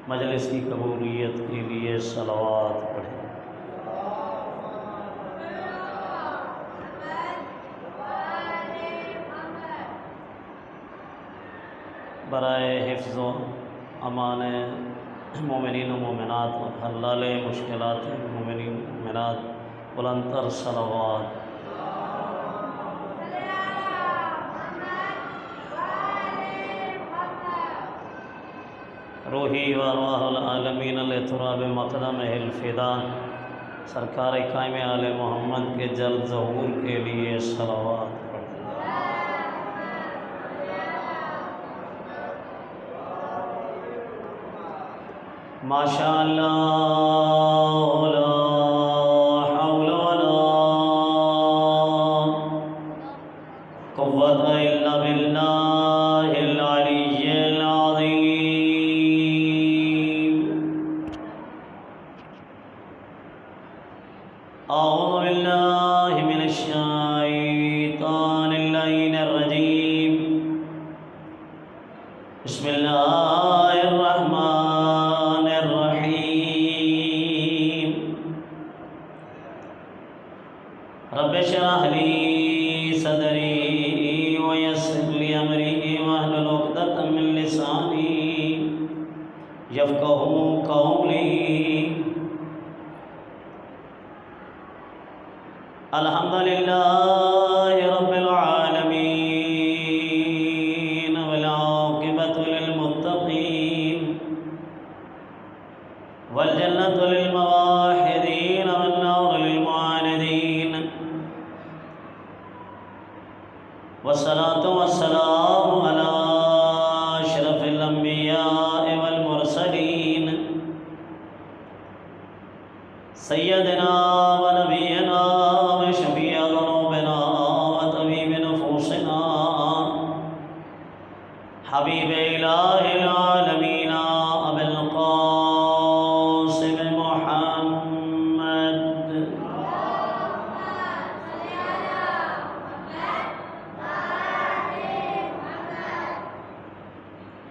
مجلس کی قبولیت کے لیے صلوات پڑھیں۔ برائے حفظ و امان مومنین و مومنات و حلال مشکلات مومنین و مومنات بلند تر صلوات۔ روحی و ارواح العالمین لتراب مقدمہ الفدا، سرکار قائم آل محمد کے جلد ظہور کے لیے صلوات۔ ماشاء اللہ لا حول ولا قوة الا باللہ العلی العظیم۔ اعوذ باللہ من الشیطان اللعین الرجیم، بسم اللہ الرحمن الرحیم۔ رب اشرح لی صدری ویسر لی امری واحلل عقدۃ من لسانی یفقہوا قولی۔ الحمدللہ رب العالمین والعاقبۃ للمتقین والجنة للموحدین والنار للمعاندین، والصلاة والسلام علی اشرف الانبیاء والمرسلین، سیدنا و نبینا و شفیع ذنوبنا و طبیب نفوسنا، حبیب الہ العالمین ابی القاسم محمد،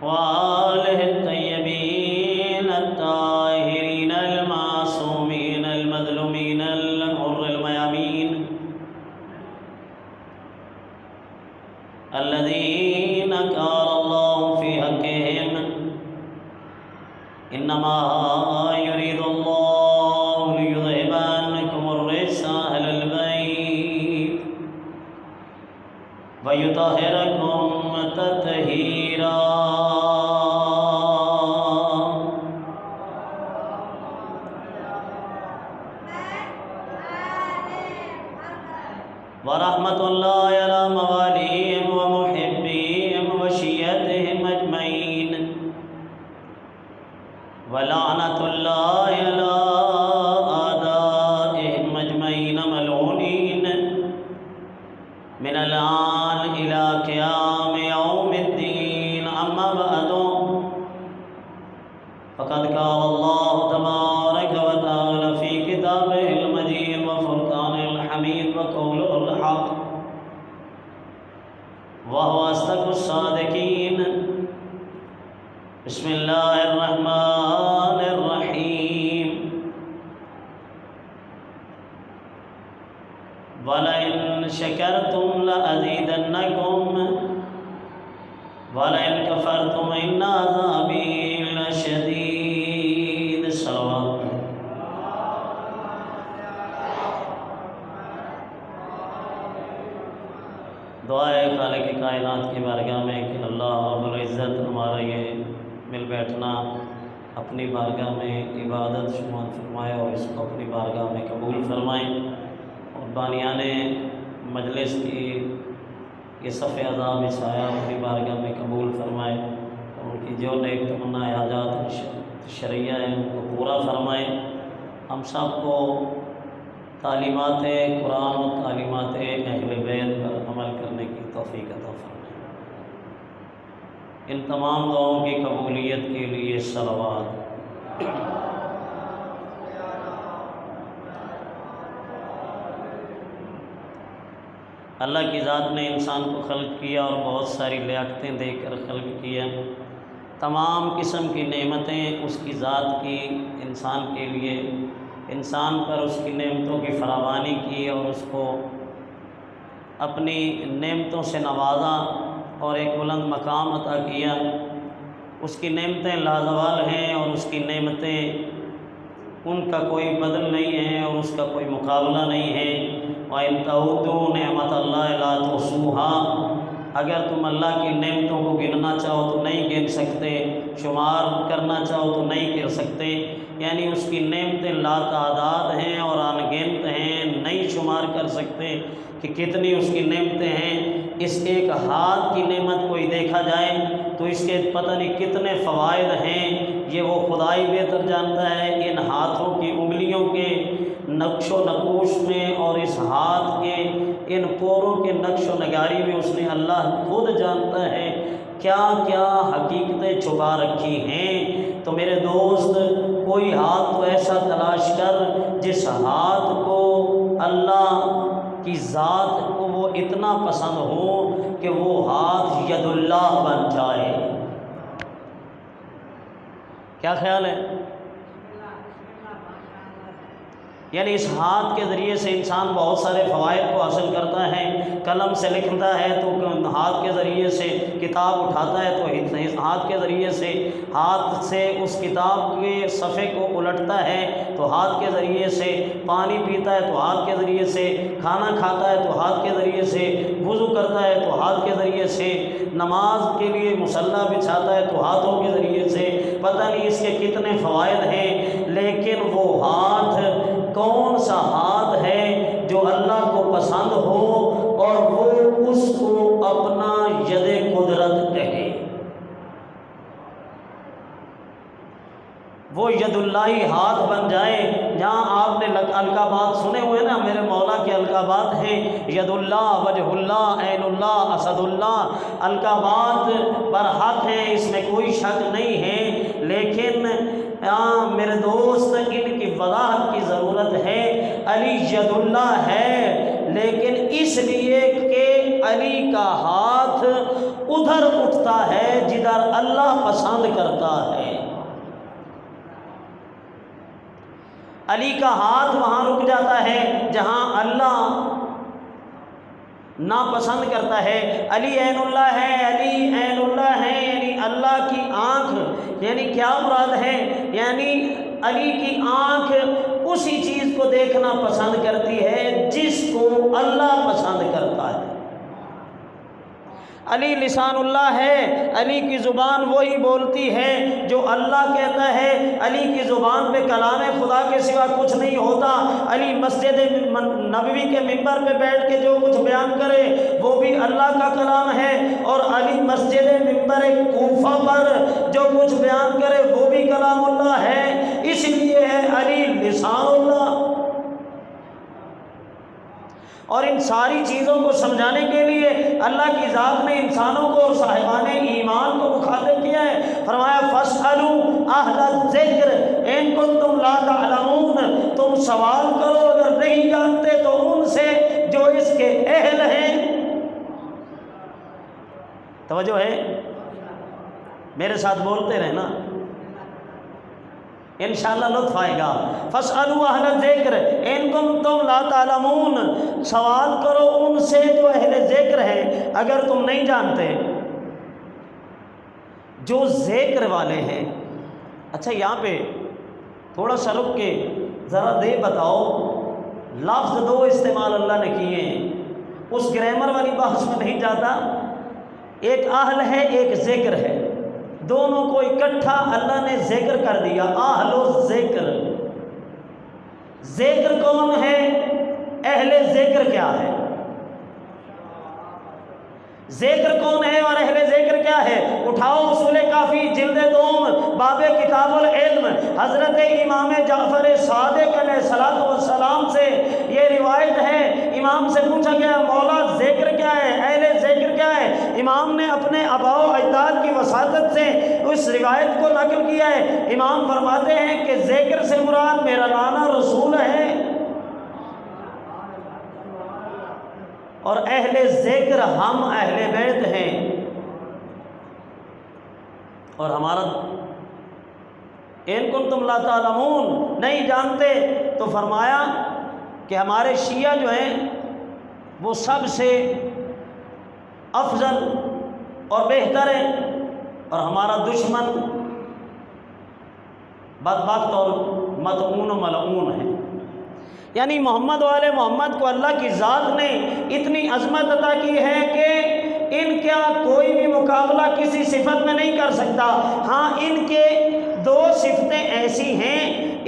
وآلہ الطیبین الطاہرین المعصومین المظلومین الغر المیامین، الذین قال اللہ فی حقہم انما یرید اللہ لیذہب عنکم الرجس اہل البیت ویطہرکم تطہیرا۔ ورحمۃ اللہ علی موالیہم ومحبیہم وشیعتہم اجمعین، ولعنۃ اللہ علی اعدائہم اجمعین ملعونین من الآن الی قیام یوم الدین۔ اما بعد، فقد قال اللہ تبارک و تعالی فی کتابہ المجید وفرقانہ الحمید وقولہ الحق وهو اصدق الصادقین۔ بسم اللہ الرحمن الرحیم۔ وَلَئِن شَكَرْتُمْ لَأَزِيدَنَّكُمْ وَلَئِن كَفَرْتُمْ إِنَّ عَذَابِي لَشَدِيدٌ۔ صلوات۔ دعائے خالق کائنات کی بارگاہ میں کہ اللہ رب العزت ہمارا یہ مل بیٹھنا اپنی بارگاہ میں عبادت شمار فرمائے اور اس کو اپنی بارگاہ میں قبول فرمائیں، اور بانیان مجلس کی یہ صف عذاب عصایہ اپنی بارگاہ میں قبول فرمائے، اور ان کی جو نیک تمنا حاجات شرعیہ ہیں ان کو پورا فرمائیں۔ ہم سب کو تعلیمات قرآن و تعلیمات اہل بیت پر عمل کرنے کی توفیق عطا فرمائیں۔ ان تمام دعاؤں کی قبولیت کے لیے صلوات۔ اللہ کی ذات نے انسان کو خلق کیا اور بہت ساری لیاقتیں دے کر خلق کیا، تمام قسم کی نعمتیں اس کی ذات کی انسان کے لیے، انسان پر اس کی نعمتوں کی فراوانی کی اور اس کو اپنی نعمتوں سے نوازا اور ایک بلند مقام عطا کیا۔ اس کی نعمتیں لازوال ہیں اور اس کی نعمتیں ان کا کوئی بدل نہیں ہے اور اس کا کوئی مقابلہ نہیں ہے۔ وَإِن تَعُدُّوا نِعْمَتَ اللَّهِ لَا تُحْصُوهَا، اگر تم اللہ کی نعمتوں کو گننا چاہو تو نہیں گن سکتے، شمار کرنا چاہو تو نہیں کر سکتے۔ یعنی اس کی نعمتیں لا تعداد ہیں اور ان گنت ہیں، نہیں شمار کر سکتے کہ کتنی اس کی نعمتیں ہیں۔ اس ایک ہاتھ کی نعمت کوئی دیکھا جائے تو اس کے پتہ نہیں کتنے فوائد ہیں، یہ وہ خدائی بہتر جانتا ہے۔ ان ہاتھوں کی انگلیوں کے نقش و نقوش میں اور اس ہاتھ کے ان پوروں کے نقش و نگاری میں اس نے اللہ خود جانتا ہے کیا کیا حقیقتیں چھپا رکھی ہیں۔ تو میرے دوست، کوئی ہاتھ تو ایسا تلاش کر جس ہاتھ کو اللہ کی ذات کو وہ اتنا پسند ہو کہ وہ ہاتھ ید اللہ بن جائے۔ کیا خیال ہے؟ یعنی اس ہاتھ کے ذریعے سے انسان بہت سارے فوائد کو حاصل کرتا ہے۔ قلم سے لکھتا ہے تو ہاتھ کے ذریعے سے، کتاب اٹھاتا ہے تو ہاتھ کے ذریعے سے، ہاتھ سے اس کتاب کے صفحے کو الٹتا ہے تو ہاتھ کے ذریعے سے، پانی پیتا ہے تو ہاتھ کے ذریعے سے، کھانا کھاتا ہے تو ہاتھ کے ذریعے سے، وضو کرتا ہے تو ہاتھ کے ذریعے سے، نماز کے لیے مصلی بچھاتا ہے تو ہاتھوں کے ذریعے سے۔ پتہ نہیں اس کے کتنے فوائد ہیں، لیکن وہ ہاتھ کون سا ہاتھ ہے جو اللہ کو پسند ہو اور وہ اس کو اپنا ید قدرت کہے؟ وہ ید اللہی ہاتھ بن جائے۔ جہاں آپ نے القابات سنے ہوئے نا، میرے مولا کے القابات ہیں، ید اللہ، وجہ اللہ، عین اللہ، اسد اللہ، القابات برحق ہیں، اس میں کوئی شک نہیں ہے، لیکن میرے دوست ان کی وضاحت کی ضرورت ہے۔ علی ید اللہ ہے، لیکن اس لیے کہ علی کا ہاتھ ادھر اٹھتا ہے جدھر اللہ پسند کرتا ہے۔ علی کا ہاتھ وہاں رک جاتا ہے جہاں اللہ ناپسند کرتا ہے۔ علی عین اللہ ہے، علی عین اللہ ہے، یعنی اللہ کی آنکھ، یعنی کیا مراد ہے؟ یعنی علی کی آنکھ اسی چیز کو دیکھنا پسند کرتی ہے جس کو اللہ پسند کرتا ہے۔ علی لسان اللہ ہے، علی کی زبان وہی بولتی ہے جو اللہ کہتا ہے۔ علی کی زبان پہ کلام خدا کے سوا کچھ نہیں ہوتا۔ علی مسجد نبوی کے ممبر پہ بیٹھ کے جو کچھ بیان کرے وہ بھی اللہ کا کلام ہے، اور علی مسجد ممبر کوفہ پر جو کچھ بیان کرے وہ بھی کلام اللہ ہے۔ اس لیے ہے علی لسان اللہ۔ اور ان ساری چیزوں کو سمجھانے کے لیے اللہ کی ذات نے انسانوں کو اور صاحبان ایمان کو مخاطب کیا ہے۔ فرمایا فاسألوا اہل الذکر ان کنتم لا تعلمون، تم سوال کرو اگر نہیں جانتے تو ان سے جو اس کے اہل ہیں۔ توجہ ہے؟ میرے ساتھ بولتے رہنا، انشاءاللہ لطف آئے گا۔ فاسألوا اہل الذکر ان کنتم لا تعلمون، سوال کرو ان سے جو اہل ذکر ہیں اگر تم نہیں جانتے، جو ذکر والے ہیں۔ اچھا یہاں پہ تھوڑا سا رک کے ذرا دے بتاؤ، لفظ دو استعمال اللہ نے کیے ہیں، اس گرامر والی بحث میں نہیں جاتا۔ ایک اہل ہے، ایک ذکر ہے، دونوں کو اکٹھا اللہ نے ذکر کر دیا، اہل و ذکر۔ ذکر کون ہے؟ اہل ذکر کیا ہے؟ ذکر کون ہے اور اہل ذکر کیا ہے؟ اٹھاؤ اصول کافی جلد دوم باب کتاب العلم، حضرت امام جعفر صادق علیہ الصلوۃ والسلام سے یہ روایت ہے۔ امام سے پوچھا گیا مولا ذکر کیا ہے، اہل ذکر کیا ہے؟ امام نے اپنے آباء و اجداد کی وساطت سے اس روایت کو نقل کیا ہے۔ امام فرماتے ہیں کہ ذکر سے مراد میرا نانا رسول ہے، اور اہل ذکر ہم اہل بیت ہیں۔ اور ہمارا ان کنتم لا تعلمون نہیں جانتے، تو فرمایا کہ ہمارے شیعہ جو ہیں وہ سب سے افضل اور بہتر ہے، اور ہمارا دشمن بدبخت اور مطعون و ملعون ہے۔ یعنی محمد والے محمد کو اللہ کی ذات نے اتنی عظمت عطا کی ہے کہ ان کا کوئی بھی مقابلہ کسی صفت میں نہیں کر سکتا۔ ہاں ان کے دو صفتیں ایسی ہیں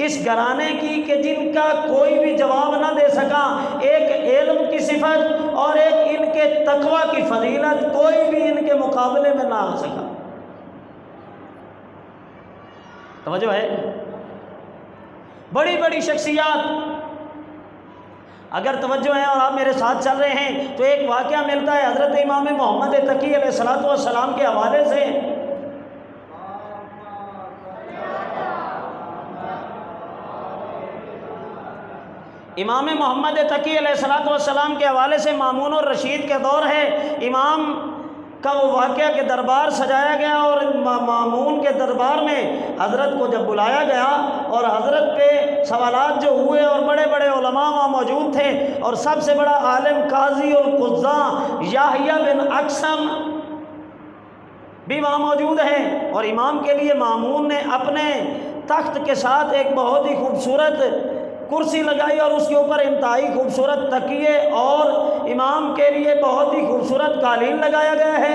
اس گھرانے کی کہ جن کا کوئی بھی جواب نہ دے سکا، ایک علم کی صفت اور ایک ان کے تقوی کی فضیلت، کوئی بھی ان کے مقابلے میں نہ آ سکا۔ توجہ ہے؟ بڑی بڑی شخصیات، اگر توجہ ہے اور آپ میرے ساتھ چل رہے ہیں تو ایک واقعہ ملتا ہے حضرت امام محمد تقی علیہ الصلوۃ والسلام کے حوالے سے۔ امام محمد تقی علیہ الصلوۃ والسلام کے حوالے سے مامون الرشید کے دور ہے، امام کا وہ واقعہ کہ دربار سجایا گیا، اور مامون کے دربار میں حضرت کو جب بلایا گیا اور حضرت پہ سوالات جو ہوئے، اور بڑے بڑے علماء وہاں موجود تھے، اور سب سے بڑا عالم قاضی القضاء یحییٰ بن اقسم بھی وہاں موجود ہے، اور امام کے لیے مامون نے اپنے تخت کے ساتھ ایک بہت ہی خوبصورت کرسی لگائی، اور اس کے اوپر انتہائی خوبصورت تکیے اور امام کے لیے بہت ہی خوبصورت قالین لگایا گیا ہے۔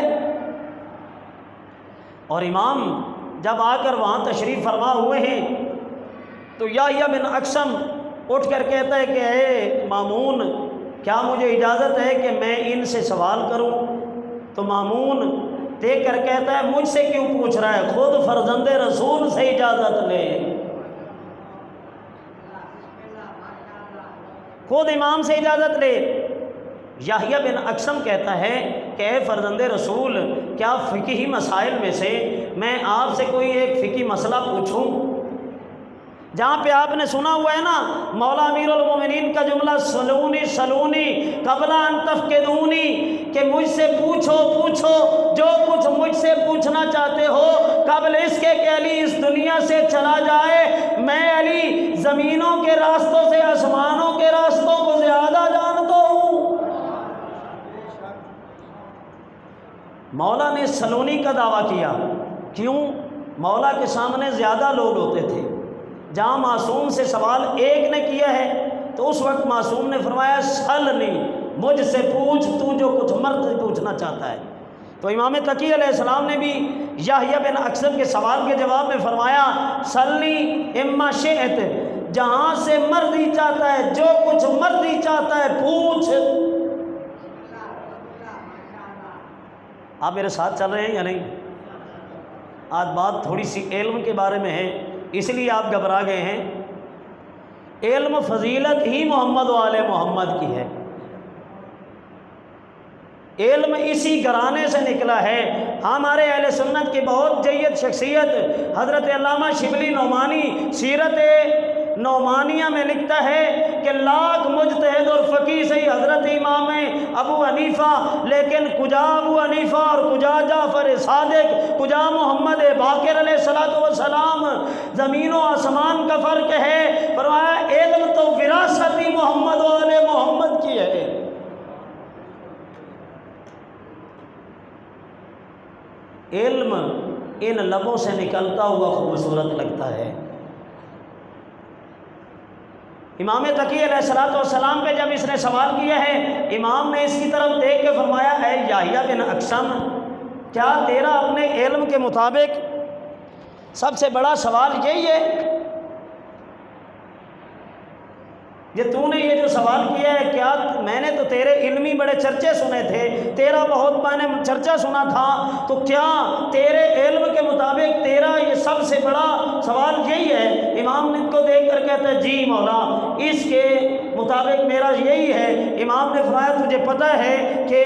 اور امام جب آ کر وہاں تشریف فرما ہوئے ہیں تو یحییٰ بن اقسم اٹھ کر کہتا ہے کہ اے مامون، کیا مجھے اجازت ہے کہ میں ان سے سوال کروں؟ تو مامون دیکھ کر کہتا ہے مجھ سے کیوں پوچھ رہا ہے، خود فرزند رسول سے اجازت لے۔ خود امام سے اجازت لے۔ یحییٰ بن اقسم کہتا ہے کہ اے فرزند رسول، کیا فقہی مسائل میں سے میں آپ سے کوئی ایک فقہی مسئلہ پوچھوں؟ جہاں پہ آپ نے سنا ہوا ہے نا مولا امیر المومنین کا جملہ سلونی سلونی قبل ان تفقدونی، کہ مجھ سے پوچھو پوچھو جو کچھ مجھ سے پوچھنا چاہتے ہو، قبل اس کے کہ علی اس دنیا سے چلا جائے، میں علی زمینوں کے راستوں سے آسمانوں کے راستوں کو زیادہ جانتا ہوں۔ مولا نے سلونی کا دعویٰ کیا، کیوں؟ مولا کے سامنے زیادہ لوگ ہوتے تھے، جہاں معصوم سے سوال ایک نے کیا ہے تو اس وقت معصوم نے فرمایا سلنی، مجھ سے پوچھ تو جو کچھ مرد پوچھنا چاہتا ہے۔ تو امام تقی علیہ السلام نے بھی یحییٰ بن اقسم کے سوال کے جواب میں فرمایا سلنی اما شئت، جہاں سے مرضی چاہتا ہے، جو کچھ مرضی چاہتا ہے پوچھ۔ آپ میرے ساتھ چل رہے ہیں یا نہیں؟ آج بات تھوڑی سی علم کے بارے میں ہے، اس لیے آپ گھبرا گئے ہیں۔ علم فضیلت ہی محمد و آل محمد کی ہے، علم اسی گھرانے سے نکلا ہے۔ ہمارے اہل سنت کی بہت جید شخصیت حضرت علامہ شبلی نعمانی سیرت نعمانیہ میں لکھتا ہے کہ لاکھ مجتہد اور فقیہ سے حضرت امام ابو حنیفہ، لیکن کجا ابو حنیفہ اور کجا جعفر صادق، کجا محمد باقر علیہ الصلوۃ والسلام، زمین و آسمان کا فرق ہے۔ فرمایا علم تو وراثت ہی محمد و آل محمد کی ہے۔ علم ان لبوں سے نکلتا ہوا خوبصورت لگتا ہے۔ امام تقی علیہ الصلوۃ والسلام پہ جب اس نے سوال کیا ہے، امام نے اس کی طرف دیکھ کے فرمایا اے یحییٰ بن اقسم، کیا تیرا اپنے علم کے مطابق سب سے بڑا سوال یہی ہے؟ یہ تو نے یہ جو سوال کیا ہے، کیا میں نے تو تیرے علمی بڑے چرچے سنے تھے، تیرا بہت میں نے چرچا سنا تھا، تو کیا تیرے علم کے مطابق تیرا یہ سب سے بڑا سوال یہی ہے؟ امام نے کو دیکھ کر کہتا ہے جی مولا، اس کے مطابق میرا یہی ہے۔ امام نے فرمایا تجھے پتہ ہے کہ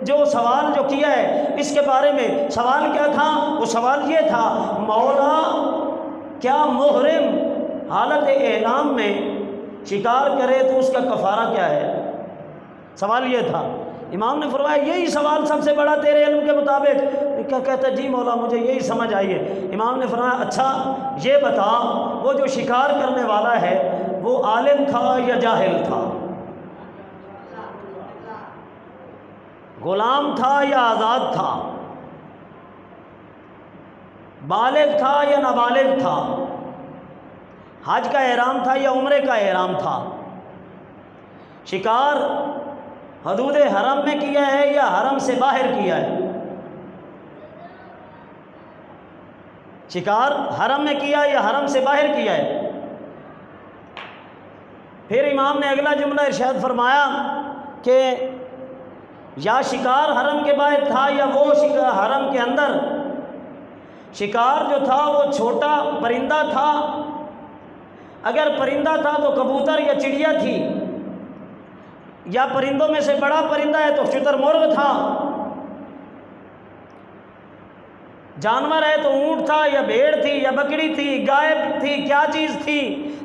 جو سوال جو کیا ہے اس کے بارے میں سوال کیا تھا؟ وہ سوال یہ تھا مولا کیا محرم حالت احرام میں شکار کرے تو اس کا کفارہ کیا ہے؟ سوال یہ تھا۔ امام نے فرمایا یہی سوال سب سے بڑا تیرے علم کے مطابق کیا کہتا ہے؟ جی مولا مجھے یہی سمجھ آئی ہے۔ امام نے فرمایا اچھا یہ بتا، وہ جو شکار کرنے والا ہے وہ عالم تھا یا جاہل تھا؟ غلام تھا یا آزاد تھا؟ بالغ تھا یا نابالغ تھا؟ حج کا احرام تھا یا عمرے کا احرام تھا؟ شکار حدود حرم میں کیا ہے یا حرم سے باہر کیا ہے؟ شکار حرم میں کیا یا حرم سے باہر کیا ہے؟ پھر امام نے اگلا جملہ ارشاد فرمایا کہ یا شکار حرم کے باہر تھا یا وہ شکار حرم کے اندر۔ شکار جو تھا وہ چھوٹا پرندہ تھا، اگر پرندہ تھا تو کبوتر یا چڑیا تھی، یا پرندوں میں سے بڑا پرندہ ہے تو شتر مرغ تھا، جانور ہے تو اونٹ تھا یا بھیڑ تھی یا بکری تھی، گائے تھی، کیا چیز تھی؟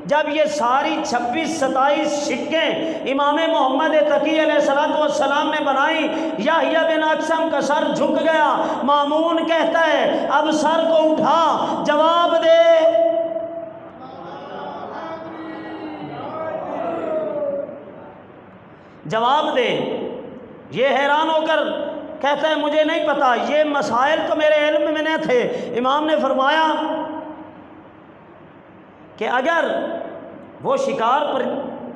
جب یہ ساری 26-27 شکیں امام محمد تقی علیہ السلام نے بنائی، یحییٰ بن اقسم کا سر جھک گیا۔ مامون کہتا ہے اب سر کو اٹھا، جواب دے۔ جواب دے۔ یہ حیران ہو کر کہتا ہے مجھے نہیں پتا، یہ مسائل تو میرے علم میں نہ تھے۔ امام نے فرمایا کہ اگر وہ شکار پر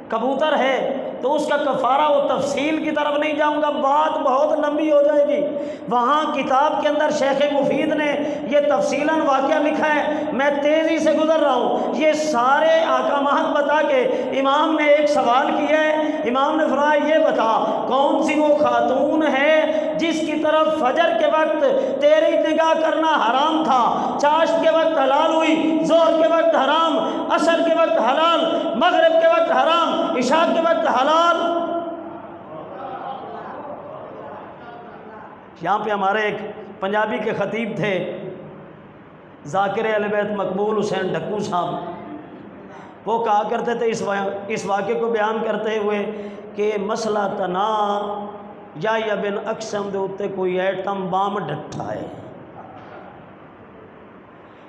کبوتر ہے تو اس کا کفارہ، وہ تفصیل کی طرف نہیں جاؤں گا، بات بہت لمبی ہو جائے گی۔ وہاں کتاب کے اندر شیخ مفید نے یہ تفصیلاً واقعہ لکھا ہے، میں تیزی سے گزر رہا ہوں۔ یہ سارے احکامات بتا کے امام نے ایک سوال کیا ہے۔ امام نے فرمایا یہ بتا کون سی وہ خاتون ہے جس کی طرف فجر کے وقت تیری نگاہ کرنا حرام تھا، چاشت کے وقت حلال ہوئی، ظہر کے وقت حرام، عصر کے وقت حلال، مغرب کے وقت حرام، عشاء کے وقت حلال۔ یہاں پہ ہمارے ایک پنجابی کے خطیب تھے ذاکر اہل بیت مقبول حسین ڈھکو صاحب، وہ کہا کرتے تھے اس واقعے کو بیان کرتے ہوئے کہ مسئلہ تنا یا بن اقسم دے اتے کوئی ایٹم بام ڈٹھا ہے،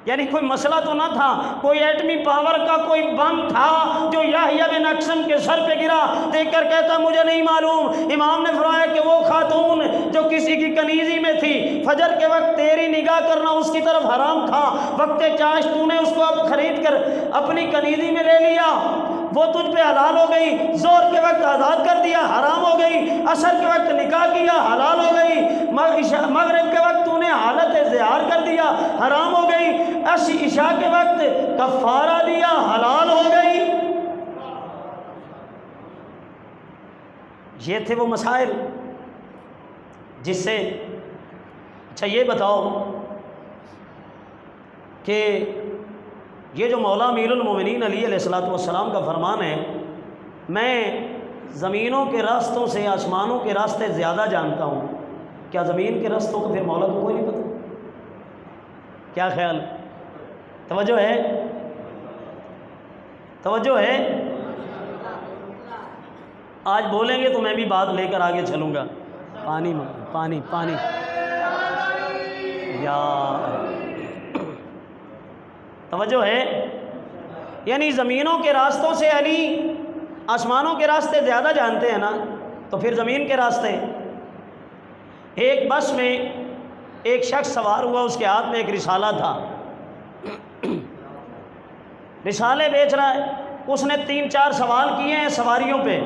یعنی کوئی مسئلہ تو نہ تھا، کوئی ایٹمی پاور کا کوئی بم تھا جو یحییٰ بن اقسم کے سر پہ گرا۔ دیکھ کر کہتا مجھے نہیں معلوم۔ امام نے فرمایا کہ وہ خاتون جو کسی کی کنیزی میں تھی، فجر کے وقت تیری نگاہ کرنا اس کی طرف حرام تھا، وقت چاشت تو نے اس کو اب خرید کر اپنی کنیزی میں لے لیا، وہ تجھ پہ حلال ہو گئی، ظہر کے وقت آزاد کر دیا، حرام ہو گئی، عصر کے وقت نکاح کیا، حلال ہو گئی، مغرب کے وقت تو نے حالت زہار کر دیا، حرام ہو گئی، عشاء کے وقت کفارہ دیا، حلال ہو گئی۔ یہ تھے وہ مسائل جس سے اچھا یہ بتاؤ کہ یہ جو مولا امیر المومنین علی علیہ السلام کا فرمان ہے، میں زمینوں کے راستوں سے آسمانوں کے راستے زیادہ جانتا ہوں، کیا زمین کے راستوں کو پھر مولا کو کوئی نہیں پتہ؟ کیا خیال؟ توجہ ہے؟ توجہ ہے؟ آج بولیں گے تو میں بھی بات لے کر آگے چلوں گا۔ پانی پانی پانی یا توجہ ہے؟ یعنی زمینوں کے راستوں سے علی آسمانوں کے راستے زیادہ جانتے ہیں نا، تو پھر زمین کے راستے۔ ایک بس میں ایک شخص سوار ہوا، اس کے ہاتھ میں ایک رسالہ تھا، رسالے بیچ رہا ہے۔ اس نے 3-4 سوال کیے ہیں سواریوں پہ،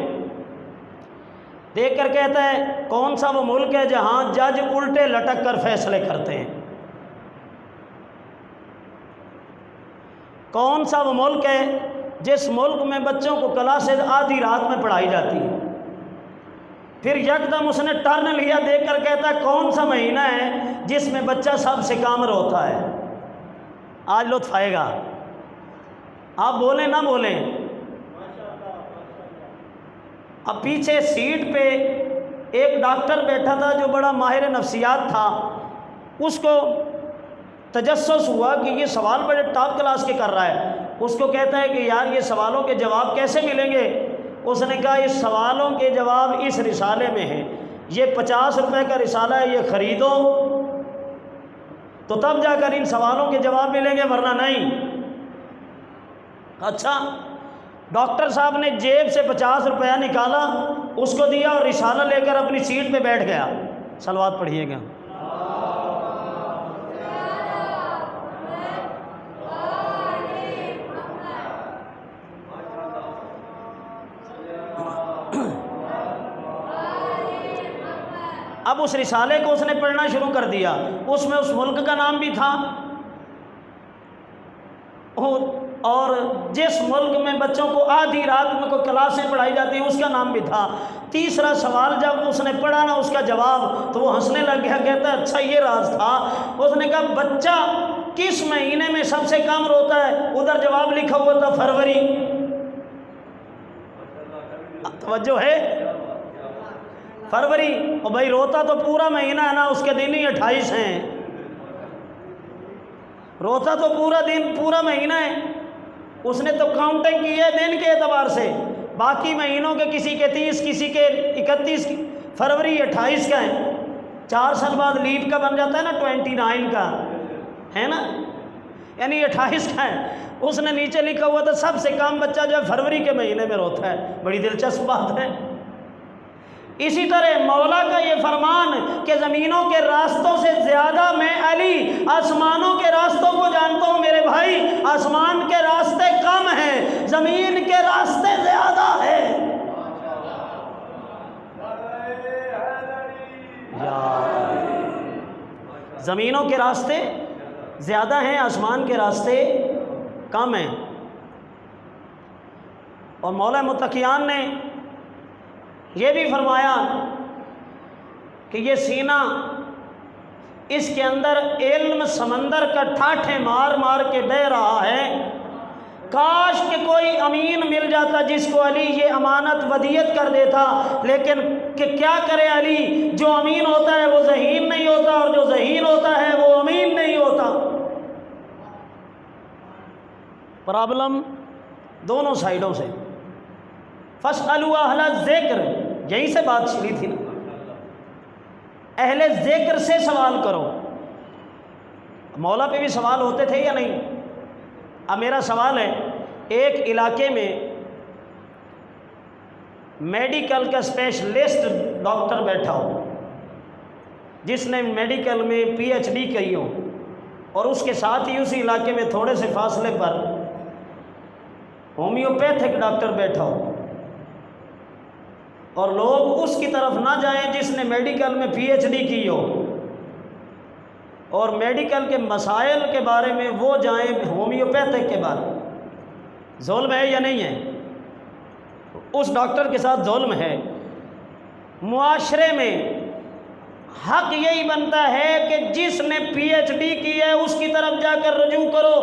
دیکھ کر کہتا ہے کون سا وہ ملک ہے جہاں جج الٹے لٹک کر فیصلے کرتے ہیں؟ کون سا وہ ملک ہے جس ملک میں بچوں کو کلاسز آدھی رات میں پڑھائی جاتی ہے؟ پھر یکدم اس نے ٹرن لیا، دیکھ کر کہتا ہے کون سا مہینہ ہے جس میں بچہ سب سے کامر ہوتا ہے؟ آج لطف آئے گا، آپ بولیں نہ بولیں۔ اب پیچھے سیٹ پہ ایک ڈاکٹر بیٹھا تھا جو بڑا ماہر نفسیات تھا، اس کو تجسس ہوا کہ یہ سوال بڑے ٹاپ کلاس کے کر رہا ہے۔ اس کو کہتا ہے کہ یار یہ سوالوں کے جواب کیسے ملیں گے؟ اس نے کہا اس سوالوں کے جواب اس رسالے میں ہیں، یہ 50 روپے کا رسالہ ہے، یہ خریدو تو تب جا کر ان سوالوں کے جواب ملیں گے، ورنہ نہیں۔ اچھا، ڈاکٹر صاحب نے جیب سے 50 روپیہ نکالا، اس کو دیا اور رسالہ لے کر اپنی سیٹ پہ بیٹھ گیا۔ صلوات پڑھیے گا۔ اب اس رسالے کو اس نے پڑھنا شروع کر دیا، اس میں اس ملک کا نام بھی تھا، اور جس ملک میں بچوں کو آدھی رات میں کوئی کلاسیں پڑھائی جاتی ہیں اس کا نام بھی تھا۔ تیسرا سوال جب اس نے پڑھا نا اس کا جواب، تو وہ ہنسنے لگ گیا، کہتا ہے اچھا یہ راز تھا۔ اس نے کہا بچہ کس مہینے میں سب سے کم روتا ہے؟ ادھر جواب لکھا ہوا تھا فروری۔ توجہ ہے؟ فروری۔ اور بھائی روتا تو پورا مہینہ ہے نا، اس کے دن ہی 28 ہیں، روتا تو پورا دن پورا مہینہ ہے۔ اس نے تو کاؤنٹنگ کی ہے دن کے اعتبار سے، باقی مہینوں کے کسی کے 30، کسی کے 31، فروری 28 کا ہے۔ 4 سال بعد لیپ کا بن جاتا ہے نا، 29 کا ہے نا، یعنی 28 کا ہے۔ اس نے نیچے لکھا ہوا تھا سب سے کم بچہ جو ہے فروری کے مہینے میں روتا ہے۔ بڑی دلچسپ بات ہے۔ اسی طرح مولا کا یہ فرمان کہ زمینوں کے راستوں سے زیادہ میں علی آسمانوں کے راستوں کو جانتا ہوں۔ میرے بھائی، آسمان کے راستے کم ہیں، زمین کے راستے زیادہ ہیں۔ زمینوں کے راستے زیادہ ہیں، آسمان کے راستے کم ہیں۔ اور مولا متقیان نے یہ بھی فرمایا کہ یہ سینہ، اس کے اندر علم سمندر کا ٹھاٹھے مار مار کے بہہ رہا ہے۔ کاش کہ کوئی امین مل جاتا جس کو علی یہ امانت ودیت کر دیتا، لیکن کہ کیا کرے علی، جو امین ہوتا ہے وہ ذہین نہیں ہوتا، اور جو ذہین ہوتا ہے وہ امین نہیں ہوتا۔ پرابلم دونوں سائیڈوں سے۔ فاسألوا اہل الذکر، یہیں سے بات شروع تھی نا، اہل ذکر سے سوال کرو۔ مولا پہ بھی سوال ہوتے تھے یا نہیں؟ اب میرا سوال ہے، ایک علاقے میں میڈیکل کا اسپیشلسٹ ڈاکٹر بیٹھا ہو، جس نے میڈیکل میں PhD کی ہو، اور اس کے ساتھ ہی اسی علاقے میں تھوڑے سے فاصلے پر ہومیوپیتھک ڈاکٹر بیٹھا ہو، اور لوگ اس کی طرف نہ جائیں جس نے میڈیکل میں PhD کی ہو، اور میڈیکل کے مسائل کے بارے میں وہ جائیں ہومیوپیتھک کے بارے میں۔ ظلم ہے یا نہیں ہے؟ اس ڈاکٹر کے ساتھ ظلم ہے۔ معاشرے میں حق یہی بنتا ہے کہ جس نے PhD کی ہے اس کی طرف جا کر رجوع کرو،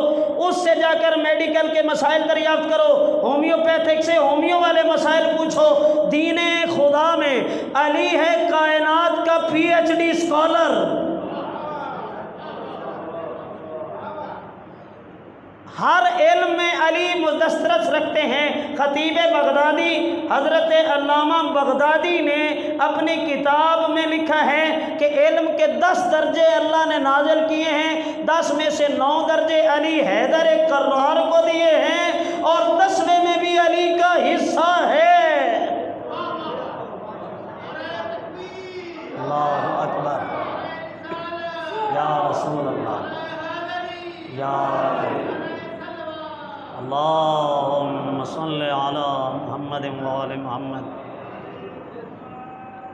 اس سے جا کر میڈیکل کے مسائل دریافت کرو، ہومیوپیتھک سے ہومیو والے مسائل پوچھو۔ دین خدا میں علی ہے کائنات کا PhD اسکالر۔ ہر علم میں علی دسترس رکھتے ہیں۔ خطیب بغدادی حضرت علامہ بغدادی نے اپنی کتاب میں لکھا ہے کہ علم کے 10 درجے اللہ نے نازل کیے ہیں، 10 میں سے 9 درجے علی حیدر کرار کو دیے ہیں، اور 10ویں میں بھی علی کا حصہ ہے۔ اللہ اکبر، یا رسول اللہ، یا اللہم صلی علی محمد وآل محمد۔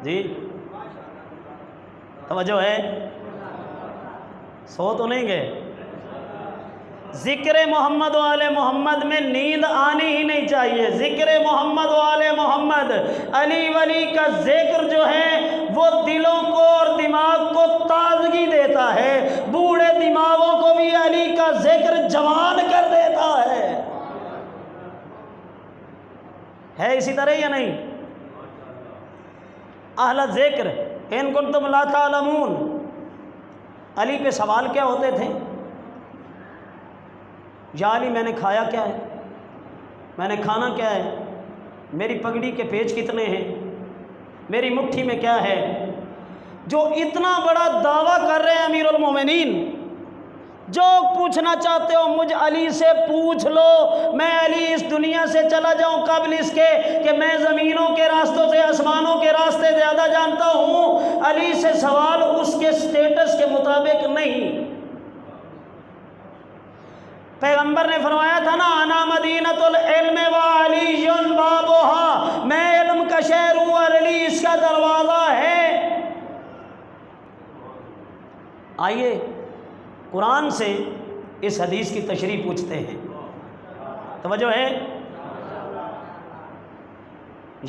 جی توجہ ہے؟ سو تو نہیں گئے؟ ذکر محمد و آل محمد میں نیند آنی ہی نہیں چاہیے۔ ذکر محمد و آل محمد، علی ولی کا ذکر جو ہے وہ دلوں کو اور دماغ کو تازگی دیتا ہے، بوڑھے دماغوں کو بھی علی کا ذکر جوان کر دیتا ہے اسی طرح یا نہیں؟ اہل ذکر ان کنتم لا تعلمون، علی پہ سوال کیا ہوتے تھے؟ یا علی میں نے کھایا کیا ہے، میں نے کھانا کیا ہے، میری پگڑی کے پیچ کتنے ہیں، میری مٹھی میں کیا ہے؟ جو اتنا بڑا دعویٰ کر رہے ہیں امیر المومنین جو پوچھنا چاہتے ہو مجھ علی سے پوچھ لو، میں علی اس دنیا سے چلا جاؤں قبل اس کے کہ میں زمینوں کے راستوں سے آسمانوں کے راستے زیادہ جانتا ہوں، علی سے سوال اس کے سٹیٹس کے مطابق نہیں۔ پیغمبر نے فرمایا تھا نا، انا مدینۃ العلم وعلی بابها، میں علم کا شہر ہوں اور علی اس کا دروازہ ہے۔ آئیے قرآن سے اس حدیث کی تشریح پوچھتے ہیں، توجہ ہے؟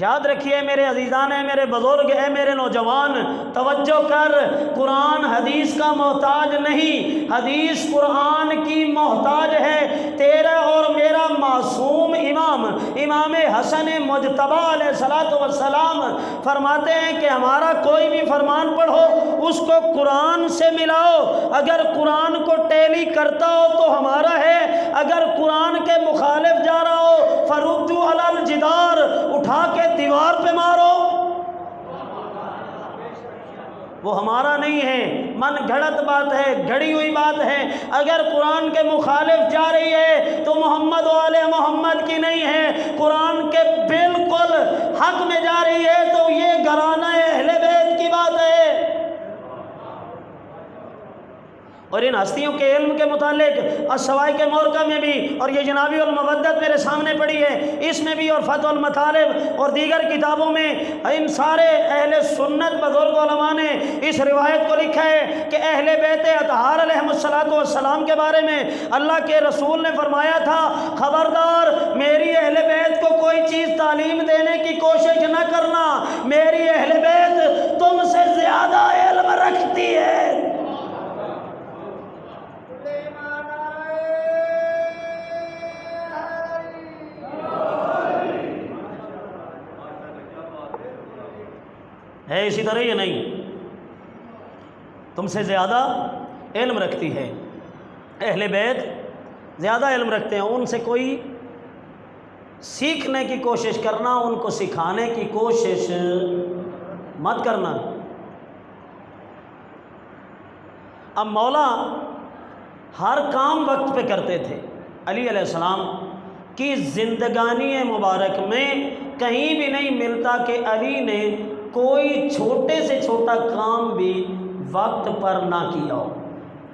یاد رکھیے میرے عزیزان، ہے میرے بزرگ، ہے میرے نوجوان، توجہ کر، قرآن حدیث کا محتاج نہیں، حدیث قرآن کی محتاج ہے۔ تیرا اور میرا معصوم امام حسن مجتبیٰ علیہ الصلوۃ والسلام فرماتے ہیں کہ ہمارا کوئی بھی فرمان پڑھو اس کو قرآن سے ملاؤ، اگر قرآن کو ٹیلی کرتا ہو تو ہمارا ہے، اگر قرآن کے مخالف جا رہا ہو فردوا علی الجدار، اٹھا کے دیوار پہ مارو، وہ ہمارا نہیں ہے، من گھڑت بات ہے، گھڑی ہوئی بات ہے۔ اگر قرآن کے مخالف جا رہی ہے تو محمد و آل محمد کی نہیں ہے، قرآن کے بالکل حق میں جا رہی ہے تو یہ گھرانہ اہل بیت کی بات ہے۔ اور ان ہستیوں کے علم کے متعلق السوائق مورکہ میں بھی، اور یہ جنابی المودت میرے سامنے پڑی ہے، اس میں بھی، اور فتح المطالب اور دیگر کتابوں میں ان سارے اہل سنت بزرگ علماء نے اس روایت کو لکھا ہے کہ اہل بیت اطہار علیہم الصلوۃ والسلام کے بارے میں اللہ کے رسول نے فرمایا تھا، خبردار میری اہل بیت کو کوئی چیز تعلیم دینے کی کوشش نہ کرنا، میری اہل بیت تم سے زیادہ علم رکھتی ہے۔ ہے اسی طرح یا نہیں؟ تم سے زیادہ علم رکھتی ہے، اہل بیت زیادہ علم رکھتے ہیں، ان سے کوئی سیکھنے کی کوشش کرنا، ان کو سکھانے کی کوشش مت کرنا۔ اب مولا ہر کام وقت پہ کرتے تھے، علی علیہ السلام کی زندگانی مبارک میں کہیں بھی نہیں ملتا کہ علی نے کوئی چھوٹے سے چھوٹا کام بھی وقت پر نہ کیا ہو۔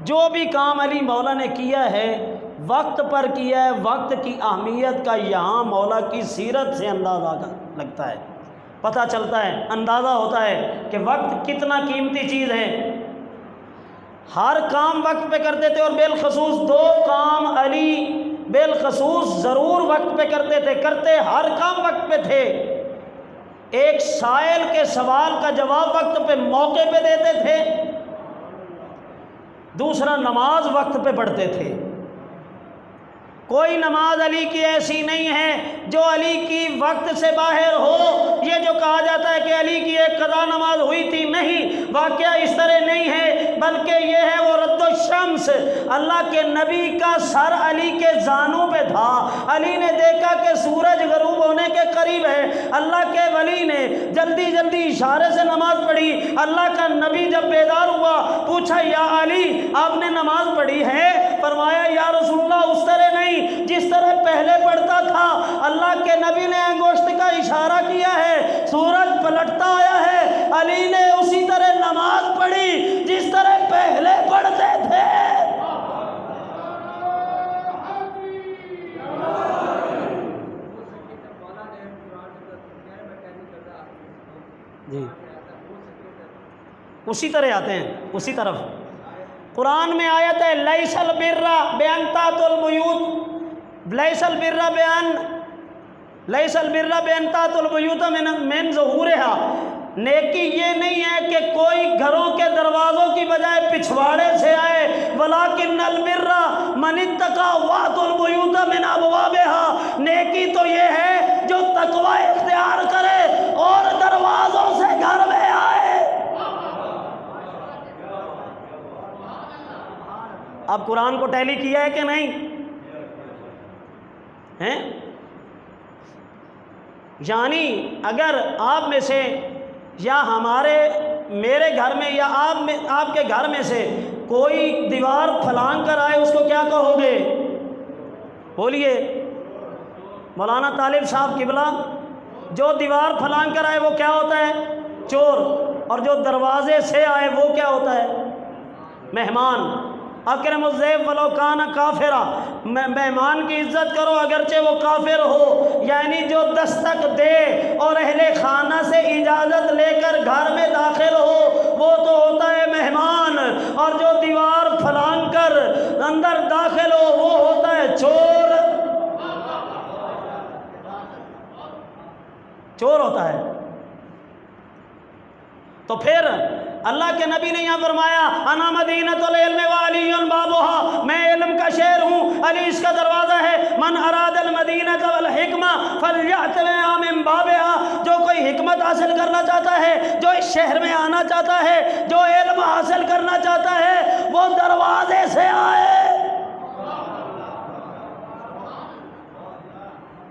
جو بھی کام علی مولا نے کیا ہے وقت پر کیا ہے۔ وقت کی اہمیت کا یہاں مولا کی سیرت سے اندازہ لگتا ہے، پتہ چلتا ہے، اندازہ ہوتا ہے کہ وقت کتنا قیمتی چیز ہے۔ ہر کام وقت پہ کرتے تھے، اور بالخصوص دو کام علی بالخصوص ضرور وقت پہ کرتے تھے، کرتے ہر کام وقت پہ تھے۔ ایک سائل کے سوال کا جواب وقت پہ موقع پہ دیتے تھے، دوسرا نماز وقت پہ پڑھتے تھے۔ کوئی نماز علی کی ایسی نہیں ہے جو علی کی وقت سے باہر ہو۔ یہ جو کہا جاتا ہے کہ علی کی ایک قضا نماز ہوئی تھی، نہیں، واقعہ اس طرح نہیں ہے، بلکہ یہ ہے وہ رد الشمس، اللہ کے نبی کا سر علی کے زانوں پہ تھا، علی نے دیکھا کہ سورج غروب ہونے کے قریب ہے، اللہ کے ولی نے جلدی جلدی اشارے سے نماز پڑھی۔ اللہ کا نبی جب بیدار ہوا پوچھا، یا علی آپ نے نماز پڑھی ہے؟ فرمایا، یا رسول اللہ اس طرح نہیں جس طرح پہلے پڑھتا تھا۔ اللہ کے نبی نے انگشت کا اشارہ کیا ہے، سورج پلٹتا آیا ہے، علی نے اسی طرح نماز پڑھی جس طرح پہلے پڑھتے تھے۔ جی اسی طرح آتے ہیں، اسی طرف قرآن میں آیت ہے، لیس البر بان تاتوا البیوت، لیس البر بان تاتوا البیوت من ظہورها، نیکی یہ نہیں ہے کہ کوئی گھروں کے دروازوں کی بجائے پچھواڑے سے آئے، ولکن البر من اتقى واتوا البیوت من ابوابها، نیکی تو یہ ہے جو تقوی اختیار کرے اور دروازوں سے گھر میں آئے۔ اب قرآن کو ٹیلی کیا ہے کہ نہیں ہیں؟ یعنی اگر آپ میں سے یا میرے گھر میں یا آپ کے گھر میں سے کوئی دیوار پھلانگ کر آئے اس کو کیا کہو گے؟ بولیے مولانا طالب صاحب قبلہ، جو دیوار پھلانگ کر آئے وہ کیا ہوتا ہے؟ چور، اور جو دروازے سے آئے وہ کیا ہوتا ہے؟ مہمان۔ اکرم الضیف ولو کان کافرا، مہمان کی عزت کرو اگرچہ وہ کافر ہو، یعنی جو دستک دے اور اہل خانہ سے اجازت لے کر گھر میں داخل ہو وہ تو ہوتا ہے مہمان، اور جو دیوار پھلانگ کر اندر داخل ہو وہ ہوتا ہے چور۔ چور ہوتا ہے۔ تو پھر اللہ کے نبی نے یہاں فرمایا انا مدینۃ العلم وعلی بابھا، میں علم کا شہر ہوں، علی اس کا دروازہ ہے۔ من اراد المدینۃ والحکمہ فلیأت من بابھا، جو کوئی حکمت حاصل کرنا چاہتا ہے، جو اس شہر میں آنا چاہتا ہے، جو علم حاصل کرنا چاہتا ہے وہ دروازے سے آئے۔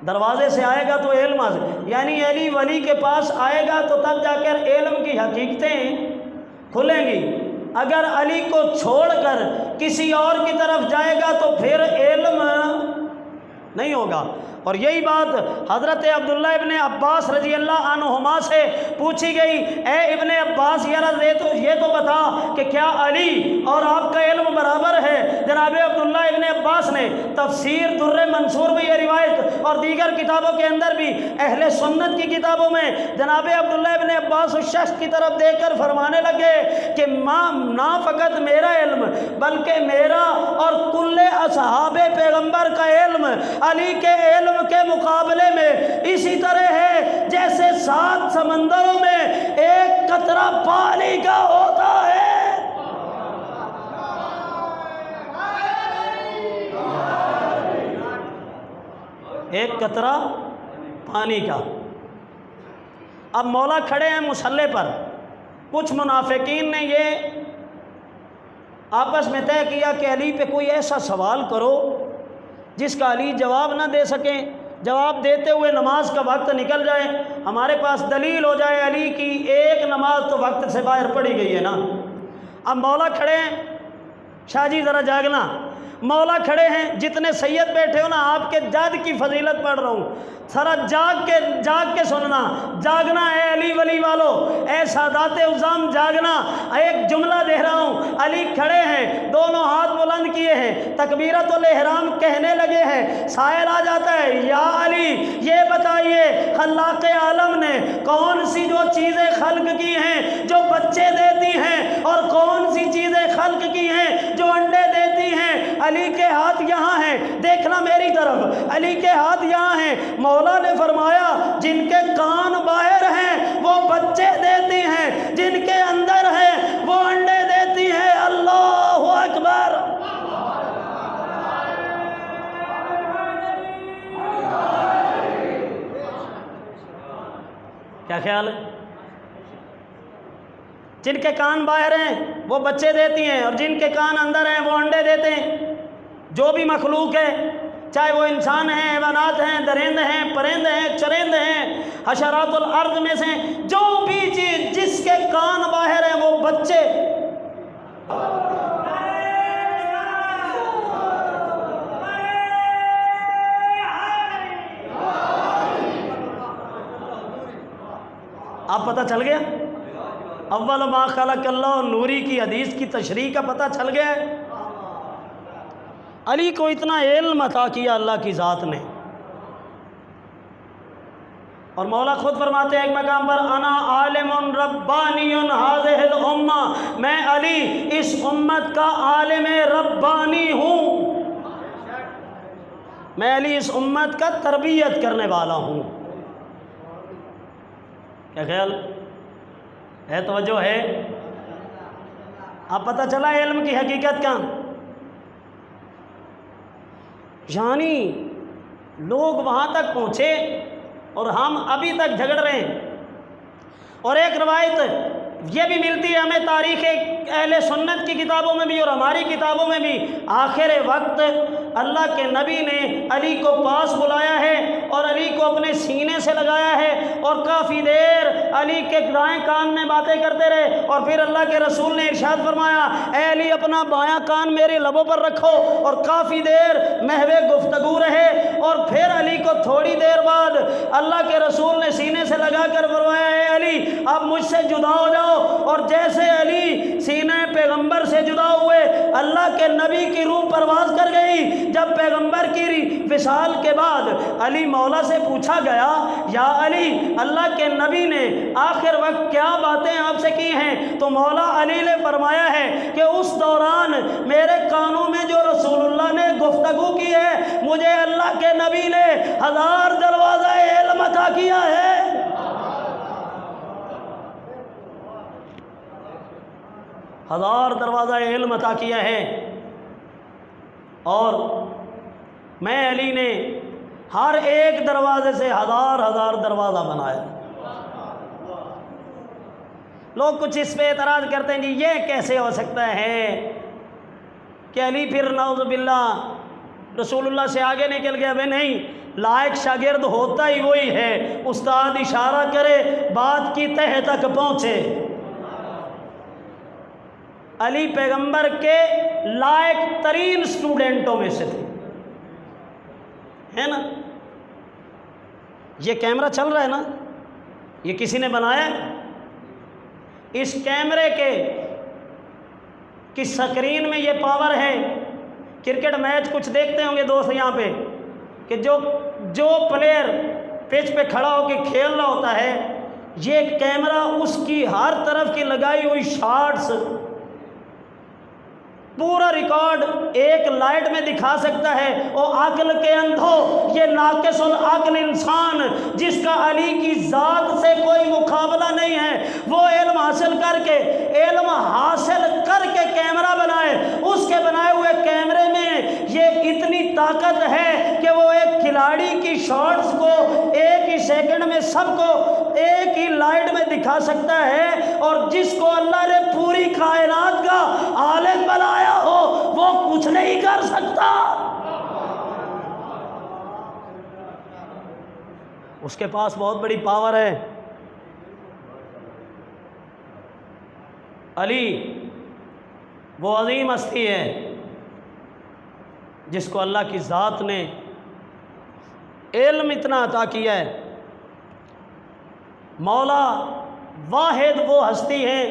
دروازے سے آئے گا تو علم حاصل، یعنی علی ولی کے پاس آئے گا تو تب جا کر علم کی حقیقتیں کھلیں گی۔ اگر علی کو چھوڑ کر کسی اور کی طرف جائے گا تو پھر علم نہیں ہوگا۔ اور یہی بات حضرت عبداللہ ابن عباس رضی اللہ عنہما سے پوچھی گئی، اے ابن عباس یہ تو بتا کہ کیا علی اور آپ کا علم برابر ہے؟ جناب عبداللہ ابن عباس نے تفسیر در منصور میں یہ روایت اور دیگر کتابوں کے اندر بھی اہل سنت کی کتابوں میں جناب عبداللہ ابن عباس اس شخص کی طرف دیکھ کر فرمانے لگے کہ نہ فقط میرا علم بلکہ میرا اور کل اصحاب پیغمبر کا علم علی کے علم کے مقابلے میں اسی طرح ہے جیسے 7 سمندروں میں ایک قطرہ پانی کا ہوتا ہے۔ ایک قطرہ پانی کا۔ اب مولا کھڑے ہیں مصلی پر، کچھ منافقین نے یہ آپس میں طے کیا کہ علی پہ کوئی ایسا سوال کرو جس کا علی جواب نہ دے سکیں، جواب دیتے ہوئے نماز کا وقت نکل جائے، ہمارے پاس دلیل ہو جائے علی کی ایک نماز تو وقت سے باہر پڑی گئی ہے نا۔ اب مولا کھڑے ہیں، شاہ جی ذرا جاگنا، مولا کھڑے ہیں، جتنے سید بیٹھے ہو نا آپ کے جد کی فضیلت پڑھ رہا ہوں، ذرا جاگ کے سننا، جاگنا اے علی ولی والو، اے سادات عظام جاگنا۔ ایک جملہ دے رہا ہوں، علی کھڑے ہیں، دونوں ہاتھ بلند کیے ہیں، تکبیرۃ الاحرام کہنے لگے ہیں، سائل آ جاتا ہے یا علی یہ بتائیے خلاق عالم نے کون سی جو چیزیں خلق کی ہیں جو بچے دیتی ہیں اور کون سی چیزیں خلق کی ہیں جو انڈے دیتی ہیں؟ علی کے ہاتھ یہاں ہیں، دیکھنا میری طرف، علی کے ہاتھ یہاں ہیں۔ مولا نے فرمایا جن کے کان باہر ہیں وہ بچے دیتی ہیں، جن کے اندر ہیں وہ انڈے دیتی ہیں۔ اللہ اکبر۔ کیا خیال ہے؟ جن کے کان باہر ہیں وہ بچے دیتی ہیں اور جن کے کان اندر ہیں وہ انڈے دیتے ہیں۔ جو بھی مخلوق ہے، چاہے وہ انسان ہیں، حیوانات ہیں، درند ہیں، پرند ہیں، چرند ہیں، حشرات الارض میں سے جو بھی چیز جس کے کان باہر ہیں وہ بچے۔ اب پتہ چل گیا؟ اول ما خلق اللہ نوری کی حدیث کی تشریح کا پتہ چل گیا ہے۔ علی کو اتنا علم عطا کیا اللہ کی ذات نے، اور مولا خود فرماتے ہیں ایک مقام پر انا عالم ربانی هذه الامہ، میں علی اس امت کا عالم ربانی ہوں، میں علی اس امت کا تربیت کرنے والا ہوں۔ کیا خیال ہے؟ توجہ ہے؟ اب پتہ چلا علم کی حقیقت کا۔ یعنی لوگ وہاں تک پہنچے اور ہم ابھی تک جھگڑ رہے ہیں۔ اور ایک روایت یہ بھی ملتی ہے ہمیں تاریخ اہل سنت کی کتابوں میں بھی اور ہماری کتابوں میں بھی آخر وقت اللہ کے نبی نے علی کو پاس بلایا ہے اور علی کو اپنے سینے سے لگایا ہے اور کافی دیر علی کے دائیں کان میں باتیں کرتے رہے، اور پھر اللہ کے رسول نے ارشاد فرمایا اے علی اپنا بایاں کان میرے لبوں پر رکھو، اور کافی دیر محو گفتگو رہے، اور پھر علی کو تھوڑی دیر بعد اللہ کے رسول نے سینے سے لگا کر فرمایا اے علی اب مجھ سے جدا ہو جاؤ، اور جیسے علی سینے پیغمبر سے جدا ہوئے اللہ کے نبی کی روح پرواز کر گئی۔ جب پیغمبر کی وصال کے بعد علی مولا سے پوچھا گیا یا علی اللہ کے نبی نے آخر وقت کیا باتیں آپ سے کی ہیں، تو مولا علی نے فرمایا ہے کہ اس دوران میرے کانوں میں جو رسول اللہ نے گفتگو کی ہے مجھے اللہ کے نبی نے 1000 دروازہ علم عطا کیا ہے۔ 1000 دروازہ علم عطا کیا ہے، اور میں علی نے ہر ایک دروازے سے 1000 دروازہ بنایا۔ لوگ کچھ اس پہ اعتراض کرتے ہیں جی یہ کیسے ہو سکتا ہے کہ علی پھر نعوذ باللہ رسول اللہ سے آگے نکل گیا؟ بھائی نہیں، لائق شاگرد ہوتا ہی وہی ہے، استاد اشارہ کرے بات کی تہ تک پہنچے۔ علی پیغمبر کے لائق ترین سٹوڈنٹوں میں سے تھے، ہے نا؟ یہ کیمرہ چل رہا ہے نا، یہ کسی نے بنایا ہے؟ اس کیمرے کی سکرین میں یہ پاور ہے۔ کرکٹ میچ کچھ دیکھتے ہوں گے دوست یہاں پہ کہ جو پلیئر پچ پہ کھڑا ہو کے کھیل رہا ہوتا ہے، یہ کیمرہ اس کی ہر طرف کی لگائی ہوئی شاٹس پورا ریکارڈ ایک لائٹ میں دکھا سکتا ہے۔ اور عقل کے اندھو، یہ ناقص العقل انسان جس کا علی کی ذات سے کوئی مقابلہ نہیں ہے، وہ علم حاصل کر کے کیمرہ بنائے، اس کے بنائے ہوئے کیمرے میں یہ اتنی طاقت ہے کہ وہ ایک کھلاڑی کی شاٹس کو ایک ہی سیکنڈ میں سب کو ایک ہی لائٹ میں دکھا سکتا ہے، اور جس کو اللہ نے پوری کائنات کا عالم بنایا ہو وہ کچھ نہیں کر سکتا۔ اس کے پاس بہت بڑی پاور ہے۔ علی وہ عظیم ہستی ہے جس کو اللہ کی ذات نے علم اتنا عطا کیا ہے۔ مولا واحد وہ ہستی ہے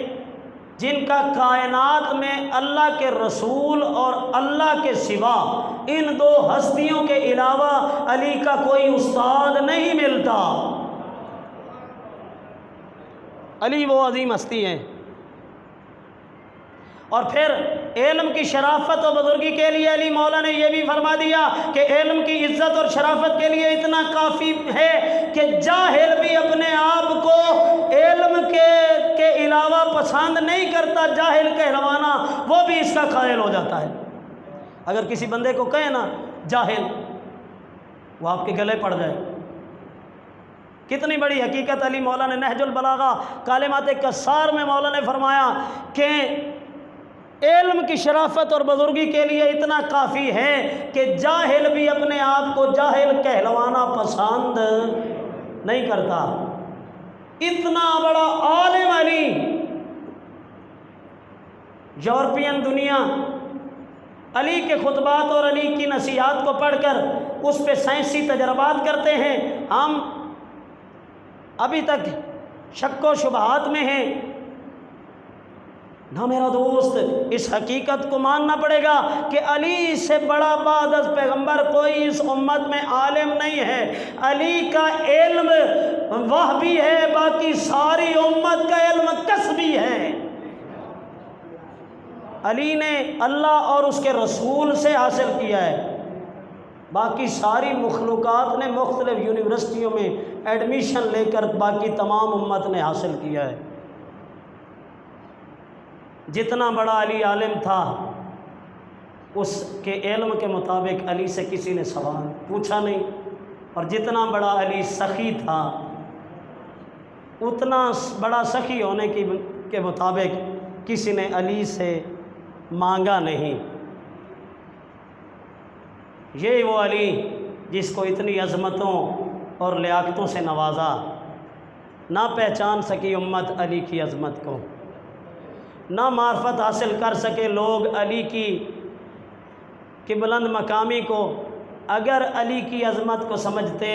جن کا کائنات میں اللہ کے رسول اور اللہ کے سوا ان دو ہستیوں کے علاوہ علی کا کوئی استاد نہیں ملتا۔ علی وہ عظیم ہستی ہے۔ اور پھر علم کی شرافت و بزرگی کے لیے علی مولا نے یہ بھی فرما دیا کہ علم کی عزت اور شرافت کے لیے اتنا کافی ہے کہ جاہل بھی اپنے آپ کو علم کے علاوہ پسند نہیں کرتا، جاہل کہلوانا وہ بھی اس کا قائل ہو جاتا ہے۔ اگر کسی بندے کو کہے نا جاہل، وہ آپ کے گلے پڑ جائے۔ کتنی بڑی حقیقت علی مولا نے نہج البلاغہ کالمات کسار میں مولا نے فرمایا کہ علم کی شرافت اور بزرگی کے لیے اتنا کافی ہے کہ جاہل بھی اپنے آپ کو جاہل کہلوانا پسند نہیں کرتا۔ اتنا بڑا عالم علی، یورپین دنیا علی کے خطبات اور علی کی نصیحات کو پڑھ کر اس پہ سائنسی تجربات کرتے ہیں۔ ہم ابھی تک شک و شبہات میں ہیں۔ نہ میرا دوست، اس حقیقت کو ماننا پڑے گا کہ علی سے بڑا بعد از پیغمبر کوئی اس امت میں عالم نہیں ہے۔ علی کا علم وحی ہے، باقی ساری امت کا علم کسبی ہے۔ علی نے اللہ اور اس کے رسول سے حاصل کیا ہے، باقی ساری مخلوقات نے مختلف یونیورسٹیوں میں ایڈمیشن لے کر باقی تمام امت نے حاصل کیا ہے۔ جتنا بڑا علی عالم تھا اس کے علم کے مطابق علی سے کسی نے سوال پوچھا نہیں، اور جتنا بڑا علی سخی تھا اتنا بڑا سخی ہونے کے مطابق کسی نے علی سے مانگا نہیں۔ یہ وہ علی جس کو اتنی عظمتوں اور لیاقتوں سے نوازا، نہ پہچان سکی امت علی کی عظمت کو، نہ معرفت حاصل کر سکے لوگ علی کی بلند مقامی کو۔ اگر علی کی عظمت کو سمجھتے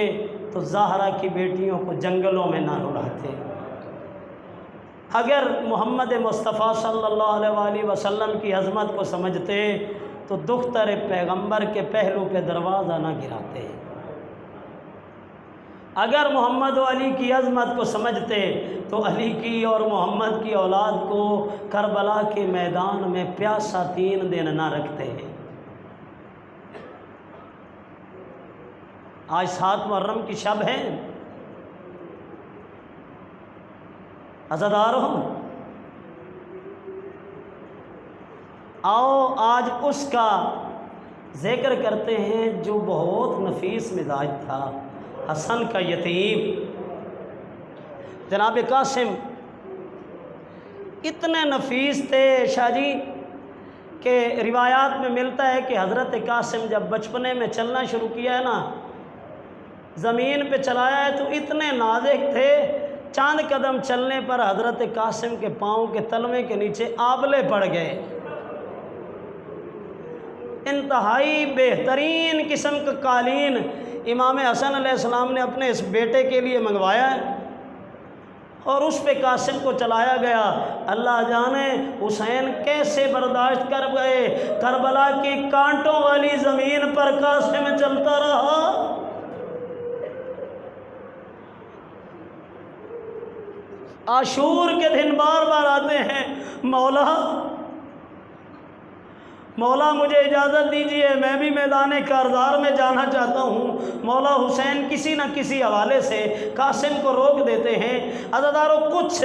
تو زہرا کی بیٹیوں کو جنگلوں میں نہ اڑاتے۔ اگر محمد مصطفیٰ صلی اللہ علیہ وآلہ وسلم کی عظمت کو سمجھتے تو دختر پیغمبر کے پہلو پہ دروازہ نہ گراتے۔ اگر محمد و علی کی عظمت کو سمجھتے تو علی کی اور محمد کی اولاد کو کربلا کے میدان میں پیاسا 3 دن نہ رکھتے۔ آج 7 محرم کی شب ہے، عزادارو، آؤ آج اس کا ذکر کرتے ہیں جو بہت نفیس مزاج تھا، حسن کا یتیم۔ جناب قاسم اتنے نفیس تھے شاہ جی کہ روایات میں ملتا ہے کہ حضرت قاسم جب بچپنے میں چلنا شروع کیا ہے نا، زمین پہ چلایا ہے تو اتنے نازک تھے، چاند قدم چلنے پر حضرت قاسم کے پاؤں کے تلوے کے نیچے آبلے پڑ گئے۔ انتہائی بہترین قسم کا قالین امام حسن علیہ السلام نے اپنے اس بیٹے کے لیے منگوایا ہے اور اس پہ قاسم کو چلایا گیا۔ اللہ جانے حسین کیسے برداشت کر گئے، کربلا کی کانٹوں والی زمین پر قاسم چلتا رہا۔ عاشور کے دن بار بار آتے ہیں، مولا مجھے اجازت دیجیے، میں بھی میدان کارزار میں جانا چاہتا ہوں۔ مولا حسین کسی نہ کسی حوالے سے قاسم کو روک دیتے ہیں۔ عزادارو، کچھ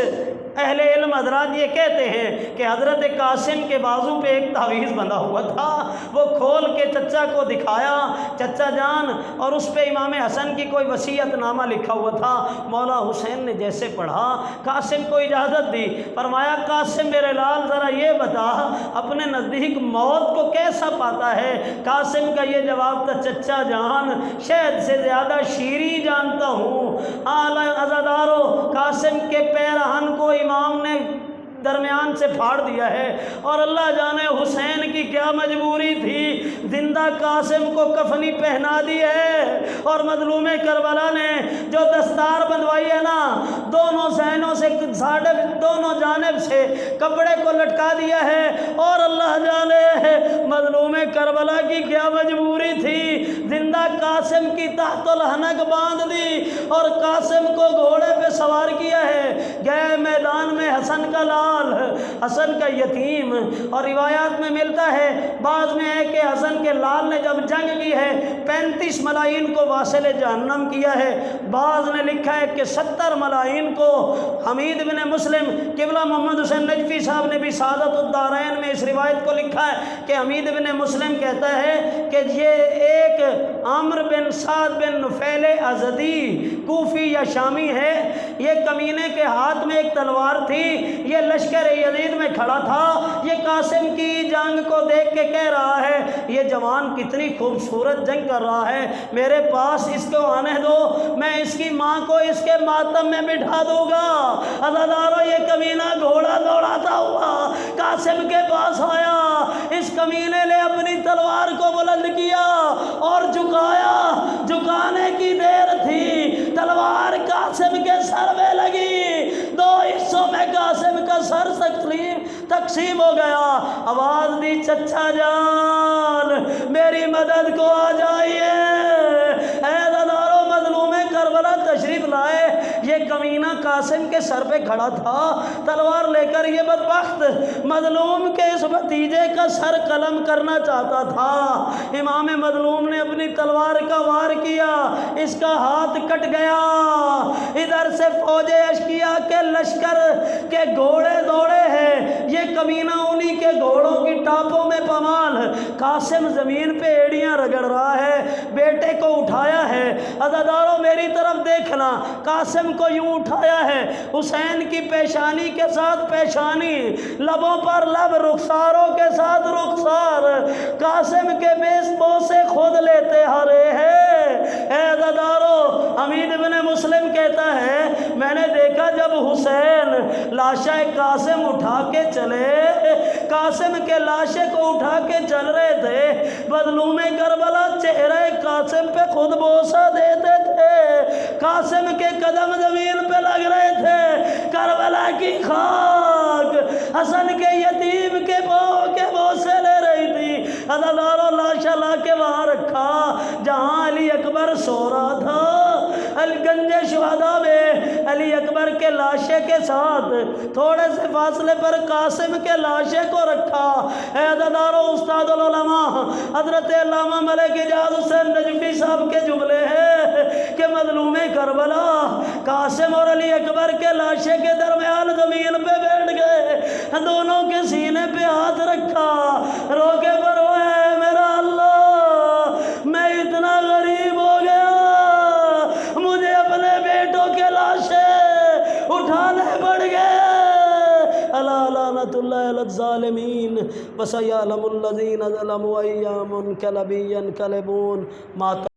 اہل علم حضرات یہ کہتے ہیں کہ حضرت قاسم کے بازو پہ ایک تعویذ بندھا ہوا تھا، وہ کھول کے چچا کو دکھایا، چچا جان، اور اس پہ امام حسن کی کوئی وصیت نامہ لکھا ہوا تھا۔ مولا حسین نے جیسے پڑھا، قاسم کو اجازت دی، فرمایا قاسم میرے لال ذرا یہ بتا اپنے نزدیک موت کو کیسا پاتا ہے؟ قاسم کا یہ جواب تھا، چچا جان شہد سے زیادہ شیریں جانتا ہوں۔ عزادارو، قاسم کے پیرہن کو امام نے درمیان سے پھاڑ دیا ہے، اور اللہ جانے حسین کی کیا مجبوری تھی، زندہ قاسم کو کفنی پہنا دی ہے، اور مظلوم کربلا نے جو دستار بندھوائی ہے نا، دونوں ذہنوں سے دونوں جانب سے کپڑے کو لٹکا دیا ہے، اور اللہ جانے مظلوم کربلا کی کیا مجبوری تھی، زندہ قاسم کی تحت الحنک باندھ دی اور قاسم کو گھوڑے پہ سوار کیا ہے، گئے میدان میں حسن کا لال، حسن کا یتیم۔ اور روایات میں ملتا ہے، بعض میں ہے کہ حسن کے لال نے جب جنگ کی ہے 35 ملاعین کو واصل جہنم کیا ہے، بعض نے لکھا ہے کہ 70 ملاعین کو۔ حمید بن مسلم قبلہ محمد حسین نجفی صاحب نے بھی سعادت الدارین میں اس روایت کو لکھا ہے کہ حمید بن مسلم کہتا ہے کہ یہ ایک عامر بن سعد بن نفیل ازدی کوفی یا شامی ہے، یہ کمینے کے ہاتھ میں ایک تلوار تھی، یہ لشکر یزید میں کھڑا تھا، یہ قاسم کی جنگ کو دیکھ کے کہہ رہا ہے یہ جوان کتنی خوبصورت جنگ کر رہا ہے، میرے پاس اس کو آنے دو، میں اس کی ماں کو اس کے ماتم میں بٹھا دوں گا۔ عزادارو، یہ کمینہ گھوڑا دوڑاتا ہوا قاسم کے پاس آیا، اس کمینے نے اپنی تلوار کو بلند کیا اور جھکایا، جھکانے کی دیر تھی، تلوار قاسم کے سر میں لگی، 2 حصوں میں قاسم کا سر تقسیم ہو گیا۔ آواز دی، چچا جان میری مدد کو آ جائیے۔ اے عزادارو، مظلوم کربلا تشریف لائے، یہ کمینہ قاسم کے سر پہ کھڑا تھا تلوار لے کر، یہ بدبخت مظلوم کے اس بھتیجے کا سر قلم کرنا چاہتا تھا۔ امام مظلوم نے اپنی تلوار کا وار کیا، اس کا ہاتھ کٹ گیا، ادھر سے فوج اشکیا کے لشکر کے گھوڑے دوڑے ہیں، یہ کمینہ انہی کے گھوڑوں کی ٹاپوں میں پمال، قاسم زمین پہ ایڑیاں رگڑ رہا ہے، بیٹے کو اٹھایا ہے، عزاداروں میری طرف دیکھنا، قاسم کو یوں اٹھایا ہے، حسین کی پیشانی کے ساتھ پیشانی، لبوں پر لب، رخساروں کے ساتھ رخسار، قاسم کے بیس بوسے خود لیتے ہرے ہیں۔ اے عزاداروں، حمید بن مسلم کہتا ہے میں نے دیکھا جب حسین لاشہ قاسم اٹھا کے چلے، قاسم کے لاشے کو اٹھا کے چل رہے تھے، مظلوم کربلا چہرے قاسم پہ خود بوسہ دیتے تھے، قاسم کے قدم زمین پہ لگ رہے تھے، کربلا کی خاک حسن کے یتیم کے پاؤں کے بوسے لے رہی تھی۔ عزاداروں لاشہ لا کے وہاں رکھا جہاں علی اکبر سو رہا تھا، گنج شہداء میں علی اکبر کے لاشے کے ساتھ تھوڑے سے فاصلے پر قاسم کے لاشے کو رکھا۔ اے عزاداروں، استاد العلماء حضرت علامہ ملک اعجاز حسین نجفی صاحب کے جملے ہیں کہ مظلوم کربلا قاسم اور علی اکبر کے لاشے کے درمیان زمین پہ بیٹھ گئے، دونوں کے سینے پہ ہاتھ رکھا، رو کے فرمایا میرا اللہ میں اتنا غریب ہو گیا، مجھے اپنے بیٹوں کے لاشے اٹھانے پڑ گئے۔ الا لعنت اللہ علی الظالمین وسیعلم الذین ظلموا ایام منقلبون۔